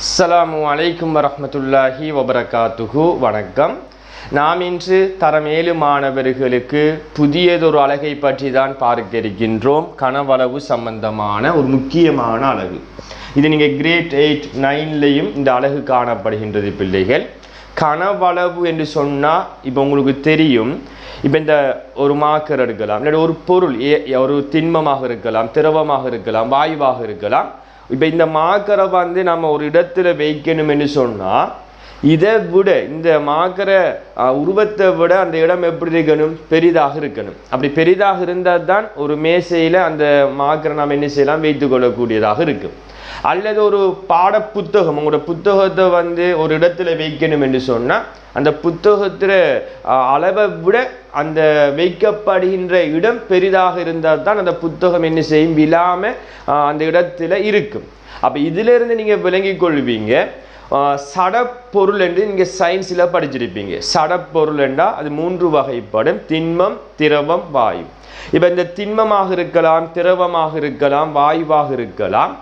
அஸ்ஸலாமு அலைக்கும் வரஹ்மத்துல்லாஹி வபரகாத்துஹு. வணக்கம். நாம் இன்று தரம் 7 மாணவர்களுக்கு புதியதொரு அலகை பற்றி தான் பார்க்க இருக்கின்றோம். கனவளவு சம்பந்தமான ஒரு முக்கியமான அலகு. இது நீங்கள் கிரேட் 8, 9லையும் இந்த அலகு காணப்படுகின்றது பிள்ளைகள். கனவளவு என்று சொன்னால் இப்போ உங்களுக்கு தெரியும், இப்போ இந்த ஒரு மார்க்கர் எடுக்கலாம், இல்லாட்டி ஒரு பொருள் ஒரு திண்மமாக இருக்கலாம், திரவமாக இருக்கலாம், வாயுவாக இருக்கலாம். இப்போ இந்த மார்க்கரை வந்து நம்ம ஒரு இடத்துல வைக்கணும் என்று சொன்னால் இதை விட இந்த மார்க்கரை உருவத்தை விட அந்த இடம் எப்படி இருக்கணும், பெரிதாக இருக்கணும். அப்படி பெரிதாக இருந்தால் தான் ஒரு மேசையில் அந்த மார்க்கரை நாம் என்ன செய்யலாம், வைத்து கொள்ளக்கூடியதாக இருக்கும். அல்லது ஒரு பாட புத்தகம், உங்களோட புத்தகத்தை வந்து ஒரு இடத்துல வைக்கணும் என்று சொன்னால் அந்த புத்தகத்தில் அளவை விட அந்த வைக்கப்படுகின்ற இடம் பெரிதாக இருந்தால் தான் அந்த புத்தகம் என்ன செய்யும், விழாமல் அந்த இடத்துல இருக்கும். அப்போ இதிலிருந்து நீங்கள் விளங்கி கொள்வீங்க. சடப்பொருள் என்று நீங்கள் சயின்ஸில் படிச்சிருப்பீங்க. சடப்பொருள் என்றால் அது 3 வகைப்படும்: திண்மம், திரவம், வாயு. இப்போ இந்த திண்மமாக இருக்கலாம், திரவமாக இருக்கலாம், வாயுவாக இருக்கலாம்.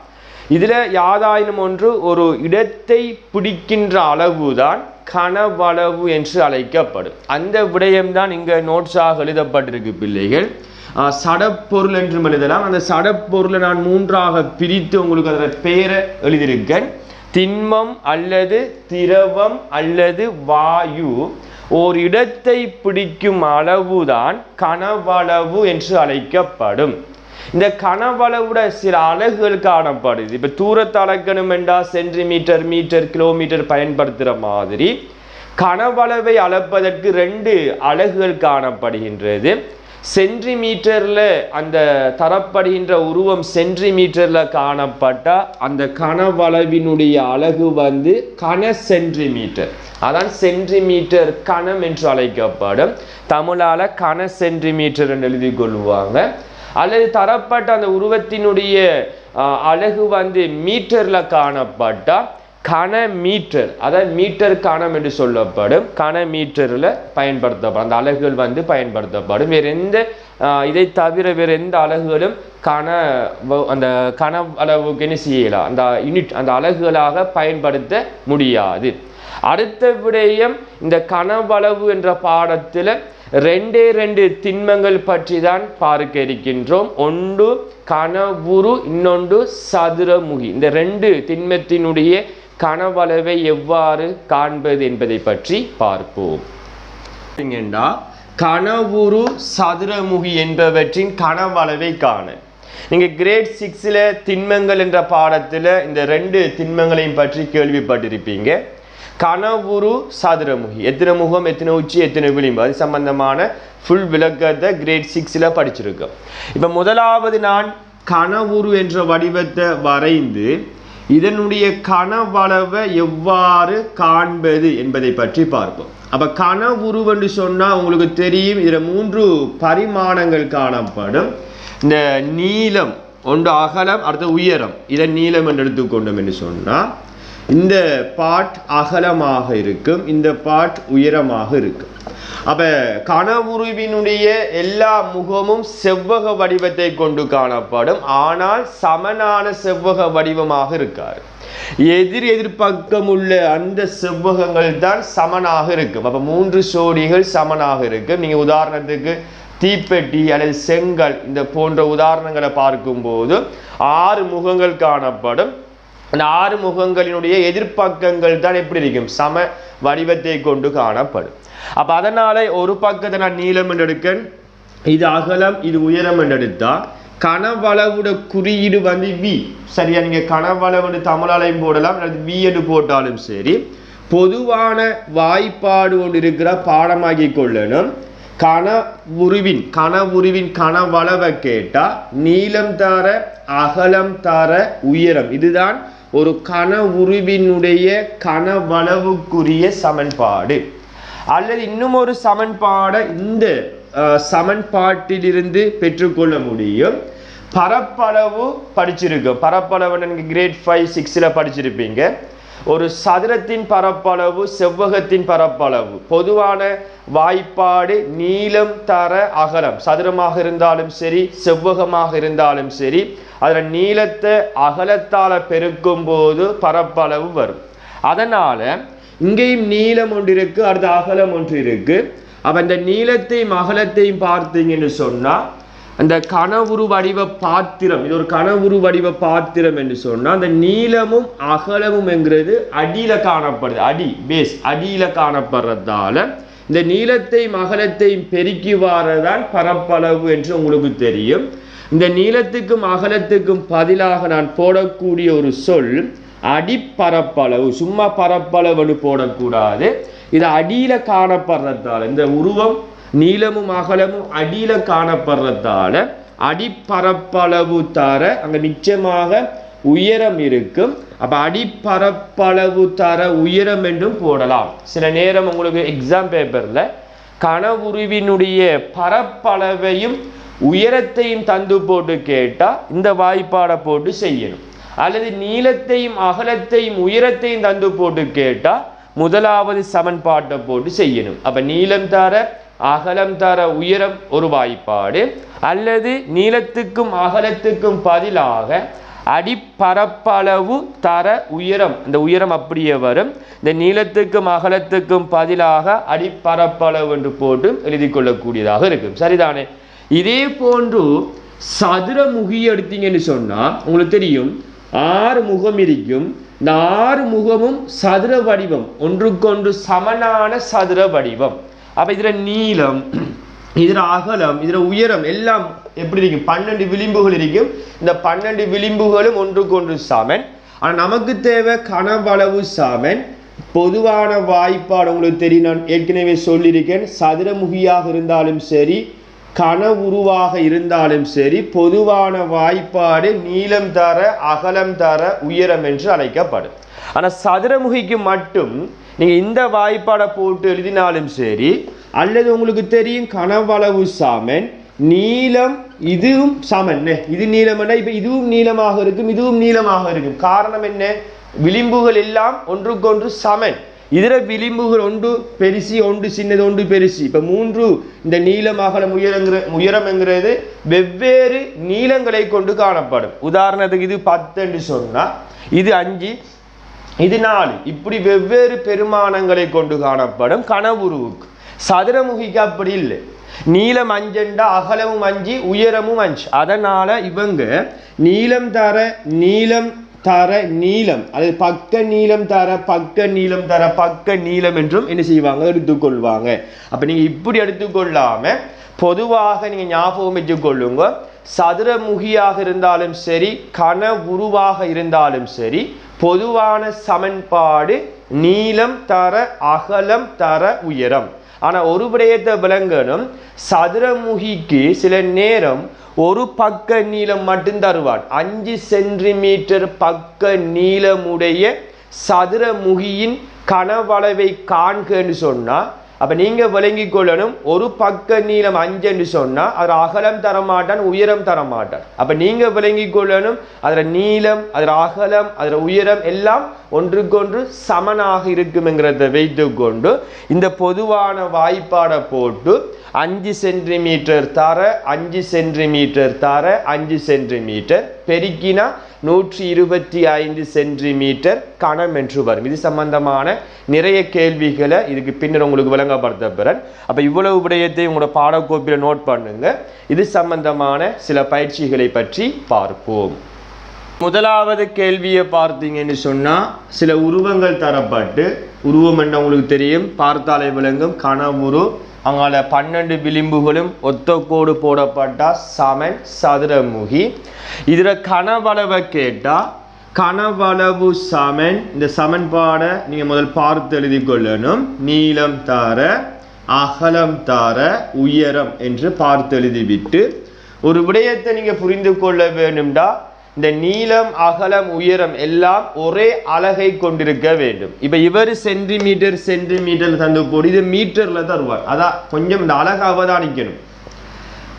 இதில் யாதாயினும் ஒன்று ஒரு இடத்தை பிடிக்கின்ற அளவுதான் கனவளவு என்று அழைக்கப்படும். அந்த விடயம்தான் இங்கே நோட்ஸாக எழுதப்பட்டிருக்கு பிள்ளைகள். சடப்பொருள் என்றும் எழுதலாம். அந்த சடப்பொருளை நான் 3ஆக பிரித்து உங்களுக்கு அதோட பெயரை எழுதியிருக்கேன். திண்மம் அல்லது திரவம் அல்லது வாயு ஒரு இடத்தை பிடிக்கும் அளவுதான் கனவளவு என்று அழைக்கப்படும். இந்த கனவளவுட சில அலகுகள் காணப்படுது. இப்போ தூரத்தை அளக்கணும் என்றால் சென்டிமீட்டர், மீட்டர், கிலோமீட்டர் பயன்படுத்துகிற மாதிரி கனவளவை அளப்பதற்கு 2 அலகுகள் காணப்படுகின்றது. சென்டிமீட்டரில் அந்த தரப்படுகின்ற உருவம் சென்டிமீட்டரில் காணப்பட்டால் அந்த கனவளவினுடைய அலகு வந்து கன சென்டிமீட்டர். அதான் சென்டிமீட்டர் கணம் என்று அழைக்கப்படும். தமிழால் கன சென்டிமீட்டர் என்று எழுதி கொள்வாங்க. அல்லது தரப்பட்ட அந்த உருவத்தினுடைய அலகு வந்து மீட்டரில் காணப்பட்டால் கன மீட்டர், அதாவது மீட்டர் கணம் என்று சொல்லப்படும். கன மீட்டரில் பயன்படுத்தப்படும் அந்த அலகுகள் வந்து பயன்படுத்தப்படும். வேறு எந்த இதை தவிர வேறு எந்த அலகுகளும் அந்த கனவளவுக்கு என்ன செய்யலாம், அந்த யூனிட், அந்த அலகுகளாக பயன்படுத்த முடியாது. அடுத்த விடயம், இந்த கனவளவு என்ற பாடத்தில் 2 திண்மங்கள் பற்றி தான் பார்க்க இருக்கின்றோம். ஒன்று கனவுரு, இன்னொன்று சதுரமுகி. இந்த 2 திண்மத்தினுடைய கனவளவை எவ்வாறு காண்பது என்பதை பற்றி பார்ப்போம். கனவுரு, சதுரமுகி என்பவற்றின் கனவளவை காண நீங்கள் கிரேட் 6ல் திண்மங்கள் என்ற பாடத்தில் இந்த 2 திண்மங்களையும் பற்றி கேள்விப்பட்டிருப்பீங்க. கனவுரு, சதுரமுகி, எத்தனை முகம், எத்தனை உச்சி, எத்தனை விளிம்பு, அது சம்பந்தமான ஃபுல் விளக்கத்தை கிரேட் 6ல் படிச்சிருக்கோம். இப்போ முதலாவது நான் கனவுரு என்ற வடிவத்தை வரைந்து இதனுடைய கனவளவை எவ்வாறு காண்பது என்பதை பற்றி பார்ப்போம். அப்போ கனவுரு என்று சொன்னால் உங்களுக்கு தெரியும், இதில் 3 பரிமாணங்கள் காணப்படும். இந்த நீளம், ஒன்று அகலம், அடுத்த உயரம். இதை நீளம் என்று எடுத்துக்கொண்டோம் என்று சொன்னால் இந்த பார்ட் அகலமாக இருக்கும், இந்த பார்ட் உயரமாக இருக்கும். அப்போ கனவுருவினுடைய எல்லா முகமும் செவ்வக வடிவத்தை கொண்டு காணப்படும். ஆனால் சமனான செவ்வக வடிவமாக இருக்காது. எதிர்பக்கம் உள்ள அந்த செவ்வகங்கள் தான் சமனாக இருக்கும். அப்போ 3 ஜோடிகள் சமனாக இருக்கும். நீங்கள் உதாரணத்துக்கு தீப்பெட்டி அல்லது செங்கல் இந்த போன்ற உதாரணங்களை பார்க்கும்போது 6 முகங்கள் காணப்படும். அந்த 6 முகங்களினுடைய எதிர்பக்கங்கள் தான் எப்படி இருக்கும், சம வடிவத்தை கொண்டு காணப்படும். அப்போ அதனால ஒரு பக்கத்தை நான் நீளம் என்று எடுக்கேன், இது அகலம், இது உயரம் என்று எடுத்தால் கனவளவுட குறியீடு வந்து வி. சரியா, நீங்கள் கனவளவு தமிழாலையும் போடலாம், அல்லது வி என்று போட்டாலும் சரி. பொதுவான வாய்ப்பாடு ஒன்று இருக்கிற பாடமாக்கி கொள்ளணும். கனவுருவின் கனவளவை கேட்டால் நீளம் தர, அகலம் தர, உயரம். இதுதான் ஒரு கனவுருவினுடைய கனவளவுக்குரிய சமன்பாடு. அல்லது இன்னும் ஒரு சமன்பாடை இந்த சமன்பாட்டிலிருந்து பெற்றுக்கொள்ள முடியும். பரப்பளவு படிச்சிருக்கோம். பரப்பளவு நீங்கள் கிரேட் 5, 6ல் படிச்சிருப்பீங்க. ஒரு சதுரத்தின் பரப்பளவு செவ்வகத்தின் பரப்பளவு பொதுவான வாய்ப்பாடு நீளம் தர அகலம் சதுரமாக இருந்தாலும் சரி செவ்வகமாக இருந்தாலும் சரி அதில் நீளத்தை அகலத்தால் பெருக்கும் போது பரப்பளவு வரும். அதனால இங்கேயும் நீளம் ஒன்று இருக்கு, அடுத்த அகலம் ஒன்று இருக்கு. அப்ப இந்த நீளத்தையும் அகலத்தையும் பார்த்தீங்கன்னு சொன்னா அந்த கனவுரு வடிவ பாத்திரம், இது ஒரு கனவுரு வடிவ பாத்திரம் என்று சொன்னா அந்த நீளமும் அகலமும் என்கிறது அடியில காணப்படுது. அடி பேஸ் அடியில காணப்படுறதால இந்த நீளத்தையும் அகலத்தையும் பெருக்கி வாரதான் பரப்பளவு என்று உங்களுக்கு தெரியும். இந்த நீளத்துக்கும் அகலத்துக்கும் பதிலாக நான் போடக்கூடிய ஒரு சொல் அடிப்பரப்பளவு. சும்மா பரப்பளவுன்னு போடக்கூடாது. இது அடியில காணப்படுறதால இந்த உருவம் நீளமும் அகலமும் அடியில காணப்படுறதால அடிப்பரப்பளவு தர அங்க நிச்சயமாக உயரம் இருக்கும். அப்ப அடிப்பரப்பளவு தர உயரம் என்றும் போடலாம். சில நேரம் உங்களுக்கு எக்ஸாம் பேப்பர்ல கனவுருவினுடைய பரப்பளவையும் உயரத்தையும் தந்து போட்டு கேட்டா இந்த வாய்ப்பாடை போட்டு செய்யணும். அல்லது நீளத்தையும் அகலத்தையும் உயரத்தையும் தந்து போட்டு கேட்டா முதலாவது சமன்பாட்டை போட்டு செய்யணும். அப்ப நீளம் தர அகலம் தர உயரம் ஒரு வாய்ப்பாடு, அல்லது நீளத்துக்கும் அகலத்துக்கும் பதிலாக அடிப்பரப்பளவு தர உயரம், இந்த உயரம் அப்படியே வரும். இந்த நீளத்துக்கும் அகலத்துக்கும் பதிலாக அடிப்பரப்பளவு என்று போட்டு எழுதி கொள்ளக்கூடியதாக இருக்கும். சரிதானே? இதே போன்று சதுரமுகி எடுத்தீங்கன்னு சொன்னா உங்களுக்கு தெரியும் 6 முகம் இருக்கும். இந்த 6 முகமும் சதுர வடிவம், ஒன்றுக்கொன்று சமனான சதுர வடிவம். அப்ப இதுல நீளம், இதுல அகலம், இதுல உயரம் எல்லாம் எப்படி இருக்கும்? 12 விளிம்புகள் இருக்கும். இந்த 12 விளிம்புகளும் ஒன்றுக்கொன்று சமன். ஆனா நமக்கு தேவை கனவளவு சமன். பொதுவான வாய்ப்பாடு உங்களுக்கு தெரியும், நான் ஏற்கனவே சொல்லியிருக்கேன். சதுரமுகியாக இருந்தாலும் சரி கனவுருவாக இருந்தாலும் சரி பொதுவான வாய்ப்பாடு நீளம் தர அகலம் தர உயரம் என்று அழைக்கப்படும். ஆனா சதுரமுகிக்கு மட்டும் நீங்க இந்த வாய்ப்பாடை போட்டு எழுதினாலும் சரி, அல்லது உங்களுக்கு தெரியும் கனவளவு சமன், நீளம் இதுவும் சமன், இது நீளம், இப்ப இதுவும் நீளமாக இருக்கும், இதுவும் நீளமாக இருக்கும். காரணம் என்ன? விளிம்புகள் எல்லாம் ஒன்றுக்கொன்று சமன். இதர விளிம்புகள் ஒன்று பெருசி, ஒன்று சின்னது, ஒன்று பெருசி. இப்ப 3 இந்த நீளம் அகலம் உயரம் என்கிறது வெவ்வேறு நீளங்களை கொண்டு காணப்படும். உதாரணத்துக்கு இது 10 என்று சொன்னா இது 5, இது 4, இப்படி வெவ்வேறு பெருமானங்களை கொண்டு காணப்படும் கனவுருவுக்கு. சதுரமுகிக்கு அப்படி இல்லை. நீளம் 5 அகலமும் 5 உயரமும் 5. அதனால இவங்க நீளம் தர நீளம் தர நீளம், அது பக்க நீளம் தர பக்க நீளம் தர பக்க நீளம் என்றும் என்ன செய்வாங்க? எடுத்துக்கொள்வாங்க. அப்ப நீங்க இப்படி எடுத்துக்கொள்ளாம பொதுவாக நீங்க ஞாபகம் வச்சுக் கொள்ளுங்க. சதுரமுகியாக இருந்தாலும் சரி கன உருவாக இருந்தாலும் சரி பொதுவான சமன்பாடு நீளம் தர அகலம் தர உயரம். ஆனா ஒரு விடயத்தை விளங்கணும், சதுரமுகிக்கு சில நேரம் ஒரு பக்க நீளம் மட்டும் தருவான். 5 சென்டிமீட்டர் பக்க நீளமுடைய சதுரமுகியின் கனவளவை காண்கன்னு சொன்னா அப்ப நீங்க விளங்கி கொள்ளணும், ஒரு பக்க நீளம் 5 என்று சொன்னா அது அகலம் தரமாட்டான், உயரம் தரமாட்டான். அப்ப நீங்க விளங்கி கொள்ளணும் அதுல நீளம், அதுல அகலம், அதுல உயரம் எல்லாம் ஒன்றுக்கொன்று சமனாக இருக்கும்ங்கிறத வைத்து கொண்டு இந்த பொதுவான வாய்ப்பாடை போட்டு 5 சென்டிமீட்டர் தர 5 சென்டிமீட்டர் தர 5 சென்டிமீட்டர் பெருக்கினா 125 சென்டிமீட்டர் கணம் என்று வரும். இது சம்பந்தமான நிறைய கேள்விகளை இதுக்கு பின்னர் உங்களுக்கு விளங்கப்படுத்த பிறன். அப்ப இவ்வளவு விடயத்தை உங்களோட பாடக்கோப்பில நோட் பண்ணுங்க. இது சம்பந்தமான சில பயிற்சிகளை பற்றி பார்ப்போம். முதலாவது கேள்வியை பார்த்தீங்கன்னு சொன்னா சில உருவங்கள் தரப்பட்டு, உருவம் என்ன உங்களுக்கு தெரியும், பார்த்தாலே விளங்கும் கனவுரு. அங்கால 12 விளிம்புகளும் ஒத்த கோடு போடப்பட்டா சமன் சதுரமுகி. இதுல கனவளவை கேட்டா கனவளவு சமன். இந்த சமன்பாடை நீங்க முதல் பார்த்து எழுதி கொள்ளணும். நீளம் தர அகலம் தர உயரம் என்று பார்த்து எழுதிவிட்டு ஒரு விடயத்தை நீங்க புரிந்து கொள்ள வேண்டும்டா இந்த நீளம் அகலம் உயரம் எல்லாம் ஒரே அலகை கொண்டிருக்க வேண்டும். இப்ப இவர் சென்டிமீட்டர் தந்து போடு, இது மீட்டர்ல தருவார். அதான் கொஞ்சம் இந்த அலகை அவதானிக்கணும்.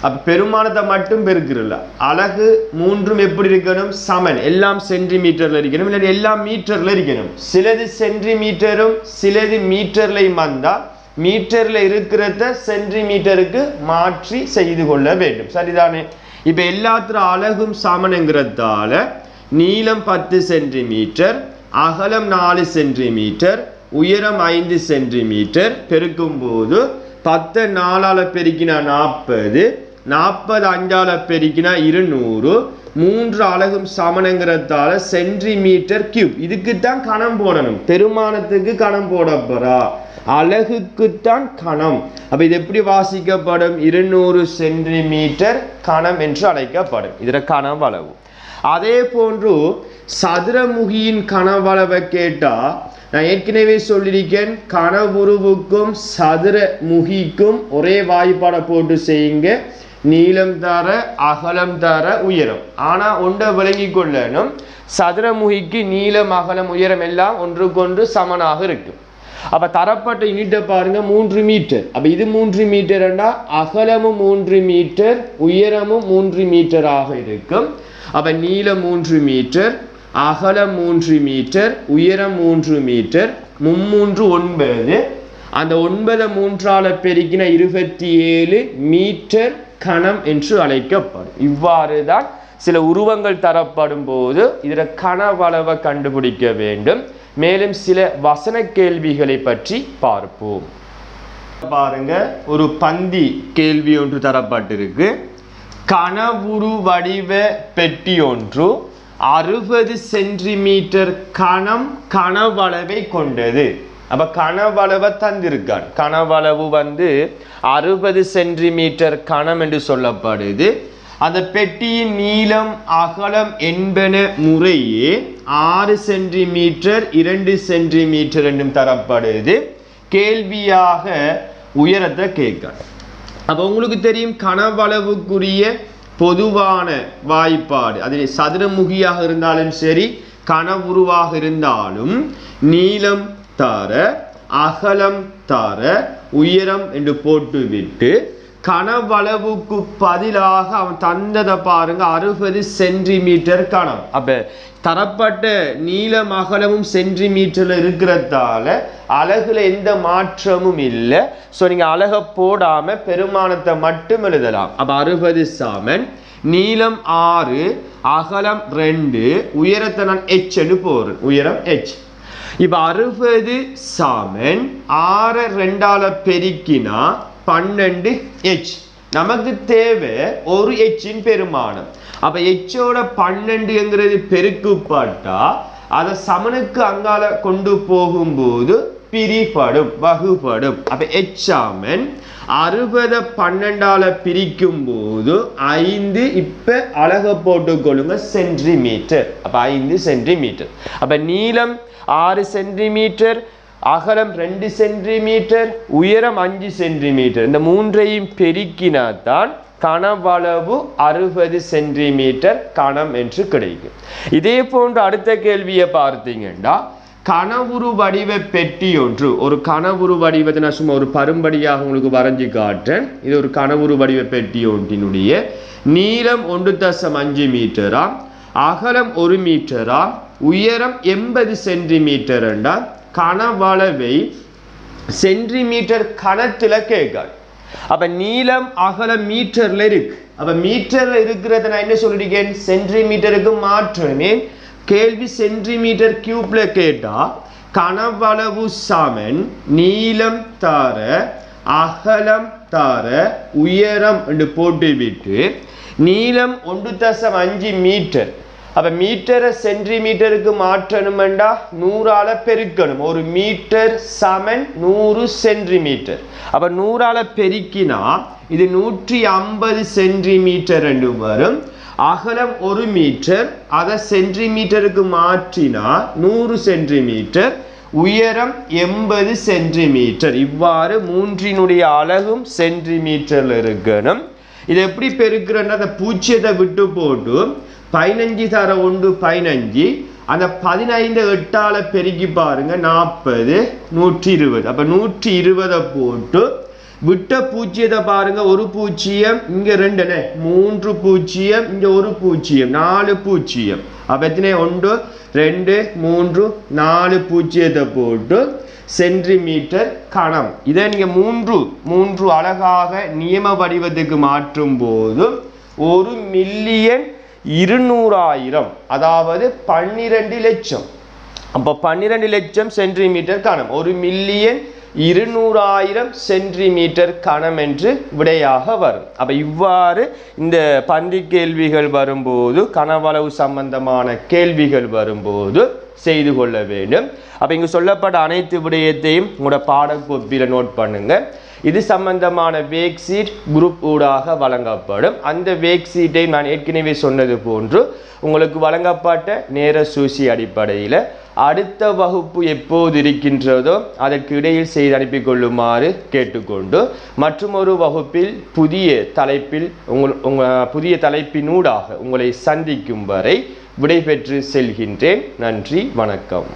அப்ப பெருமானத்தை மட்டும் பெருக்கிறல்ல. அலகு மூன்றும் எப்படி இருக்கணும்? சமன். எல்லாம் சென்டிமீட்டர்ல இருக்கணும், இல்லை எல்லாம் மீட்டர்ல இருக்கணும். சிலது சென்டிமீட்டரும் சிலது மீட்டர்லையும் வந்தா மீட்டர்ல இருக்கிறத சென்டிமீட்டருக்கு மாற்றி செய்து கொள்ள வேண்டும். சரிதானே? இப்ப எல்லாத்திர அலகும் சமனுங்கிறதால நீளம் 10 சென்டிமீட்டர், அகலம் 4 சென்டிமீட்டர், உயரம் 5 சென்டிமீட்டர் பெருக்கும் போது 10 4ஆல பெருக்கினா 40, 40 5ஆல பெருக்கினா 200, 3 அலகும் சமனுங்கிறதால சென்டிமீட்டர் கியூப். இதுக்குத்தான் கணம் போடணும், பெருமானத்துக்கு கணம் போடப்போறா, அலகுக்குத்தான் கணம். அப்ப இது எப்படி வாசிக்கப்படும்? 200 சென்டிமீட்டர் கணம் என்று அழைக்கப்படும். இதுல கனவளவு. அதே போன்று சதுரமுகியின் கனவளவை கேட்டா நான் ஏற்கனவே சொல்லியிருக்கேன், கனவுருவுக்கும் சதுரமுகிக்கும் ஒரே வாய்ப்பாடை போட்டு செய்யுங்க. நீளம் தர, அகலம் தர, உயரம். ஆனா ஒன்றை விளங்கி கொள்ளணும், சதுரமுகிக்கு நீளம் அகலம் உயரம் எல்லாம் ஒன்றுக்கொன்று சமனாக இருக்கும். அப்ப தரப்பட்ட யூனிட்டை பாருங்க, 3 மீட்டர். அப்ப இது 3 மீட்டர்னா அகலமும் 3 மீட்டர், உயரமும் 3 மீட்டராக இருக்கும். அப்ப நீளம் 3 மீட்டர், அகலம் 3 மீட்டர், உயரம் 3 மீட்டர், 3 9. அந்த 9 3ஆல பெருக்கின 27 மீட்டர் கணம் என்று அழைக்கப்படும். இவ்வாறு தான் சில உருவங்கள் தரப்படும் போது இதில் கனவளவை கண்டுபிடிக்க வேண்டும். மேலும் சில வசன கேள்விகளை பற்றி பார்ப்போம். பாருங்க, ஒரு பந்தி கேள்வி ஒன்று தரப்பட்டிருக்கு. கனவுரு வடிவ பெட்டி ஒன்று 60 சென்டிமீட்டர் கணம் கனவளவை கொண்டது. அப்ப கனவளவை தந்திருக்கான். கனவளவு 60 சென்டிமீட்டர் கணம் என்று சொல்லப்படுது. அந்த பெட்டியின் நீளம் அகலம் என்பன முறையே 6 சென்டிமீட்டர் 2 சென்டிமீட்டர் என்றும் தரப்படுது. கேள்வியாக உயரத்தை கேட்க. அப்ப உங்களுக்கு தெரியும், கனவளவுக்குரிய பொதுவான வாய்ப்பாடு அது சதுரமுகியாக இருந்தாலும் சரி, கனவுருவாக இருந்தாலும் நீளம் தர, அகலம் தர, உயரம் என்று போட்டுவிட்டு கனவளவுக்கு பதிலாக அவன் தந்ததை பாருங்க, 60 சென்டிமீட்டர் கணம். அப்ப தரப்பட்ட நீளம் அகலமும் சென்டிமீட்டர்ல இருக்கிறதால அலகுல எந்த மாற்றமும் இல்லை. ஸோ நீங்க அலகை போடாம பெருமானத்தை மட்டும் எழுதலாம். அப்ப 60 சமன் நீளம் 6, அகலம் 2, உயரத்தை நான் h என்று போறேன், உயரம் h. இப்ப 60 சமன் 6 2ஆல பெருக்கினா 12h. நமக்கு தேவை ஒரு h-இன் பெருமானம். அப்ப h-ஓட 12 பெருக்குப்பட்டா அதை சமனுக்கு அங்கால கொண்டு போகும்போது பிரிப்படும், வகுப்படும். அப்ப h சமன் 60 12ஆல பிரிக்கும் போது 5. இப்ப அலக போட்டுக்கொள்ளுங்க, சென்டிமீட்டர். அப்ப 5 சென்டிமீட்டர். அப்ப நீளம் 6 சென்டிமீட்டர், அகலம் 2 சென்டிமீட்டர், உயரம் 5 சென்டிமீட்டர். இந்த மூன்றையும் பெருக்கினால்தான் கனவளவு 60 சென்டிமீட்டர் கணம் என்று கிடைக்கும். இதே போன்று அடுத்த கேள்வியை பார்த்தீங்கன்னா, கனவுரு வடிவ பெட்டி ஒன்று. ஒரு கனவுரு வடிவத்தை நான் சும்மா ஒரு பரும்படியாக உங்களுக்கு வரைஞ்சி காட்டுறேன். இது ஒரு கனவுரு வடிவ பெட்டி ஒன்றினுடைய நீளம் 1.5 மீட்டரா, அகலம் 1 மீட்டரா, உயரம் 80 சென்டிமீட்டர் என்றா கனவளவை சென்டிமீட்டர் கணத்துல கேட்காது. அப்ப நீளம் அகலம் மீட்டர்ல இருக்கு. அப்ப மீட்டர்ல இருக்கிறத நான் என்ன சொல்லிருக்கேன், சென்டிமீட்டருக்கு மாற்றமே. கேள்வி சென்டிமீட்டர் கியூப்ல கேட்டா கனவளவு சமன் நீளம் தர, அகலம் தர, உயரம் என்று போட்டுவிட்டு நீளம் 1.5 மீட்டர். அப்ப மீட்டரை சென்டிமீட்டருக்கு மாற்றணும்டா 100ஆல பெருக்கணும். ஒரு மீட்டர் சமன் 100 சென்டிமீட்டர். அப்ப 100ஆல பெருக்கினா இது 150 சென்டிமீட்டர் என்று வரும். அகலம் 1 மீட்டர், அதை சென்டிமீட்டருக்கு மாற்றினா 100 சென்டிமீட்டர், உயரம் 80 சென்டிமீட்டர். இவ்வாறு மூன்றினுடைய அலகும் சென்டிமீட்டர்ல இருக்கணும். இது எப்படி பெருக்கிறன்னா, அந்த பூச்சியத்தை விட்டு போட்டு 15 தர 1 15, அந்த 15 8ஆல பெருக்கி பாருங்க 40 120. அப்ப 120 போட்டு விட்ட பூஜ்ஜியத்தை பாருங்க, ஒரு பூஜ்ஜியம் இங்க 2, 3 பூஜ்ஜியம் இங்க ஒரு பூஜ்ஜியம், 4 பூஜ்ஜியம். அப்ப எத்தனை? 1 2 3 4 பூஜ்ஜியத்தை போட்டு சென்டிமீட்டர் கணம். இதை நீங்க மூன்று அழகாக நியம வடிவத்துக்கு மாற்றும் போது 1,200,000 அதாவது 12 லட்சம். அப்போ 12 லட்சம் சென்டிமீட்டர் கணம், 1,200,000 சென்டிமீட்டர் கணம் என்று விடையாக வரும். அப்ப இவ்வாறு இந்த பந்தி கேள்விகள் வரும்போது, கனவளவு சம்பந்தமான கேள்விகள் வரும்போது செய்து கொள்ள வேண்டும். அப்ப இங்கு சொல்லப்பட்ட அனைத்து விடயத்தையும் உங்களோட பாடக்கோப்பில நோட் பண்ணுங்க. இது சம்பந்தமான வேக் சீட் குரூப் ஊடாக வழங்கப்படும். அந்த வேக் சீட்டை நான் ஏற்கனவே சொன்னது போன்று உங்களுக்கு வழங்கப்பட்ட நேர சூசி அடிப்படையில் அடுத்த வகுப்பு எப்போது இருக்கின்றதோ அதற்கு இடையில் செய்து அனுப்பி கொள்ளுமாறு கேட்டுக்கொண்டு, மற்றும் ஒரு வகுப்பில் புதிய தலைப்பினூடாக உங்களை சந்திக்கும் வரை விடைபெற்று செல்கின்றேன். நன்றி, வணக்கம்.